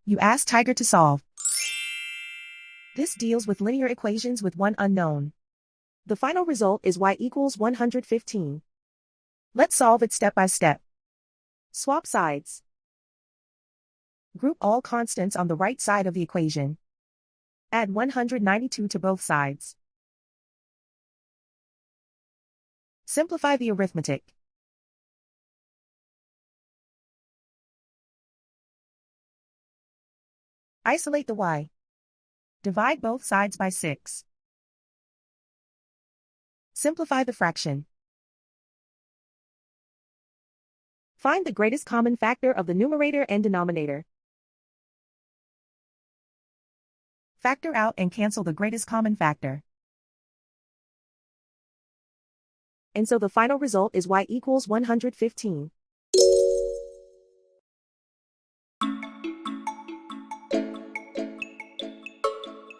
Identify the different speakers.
Speaker 1: You ask Tiger to solve. This deals with linear equations with one unknown. The final result is y equals 115. Let's solve it step by step. Swap sides. Group all constants on the right side of the equation. Add 192 to both sides. Simplify the arithmetic. Isolate the y. Divide both sides by 6. Simplify the fraction. Find the greatest common factor of the numerator and denominator. Factor out and cancel the greatest common factor. And so the final result is y equals 115.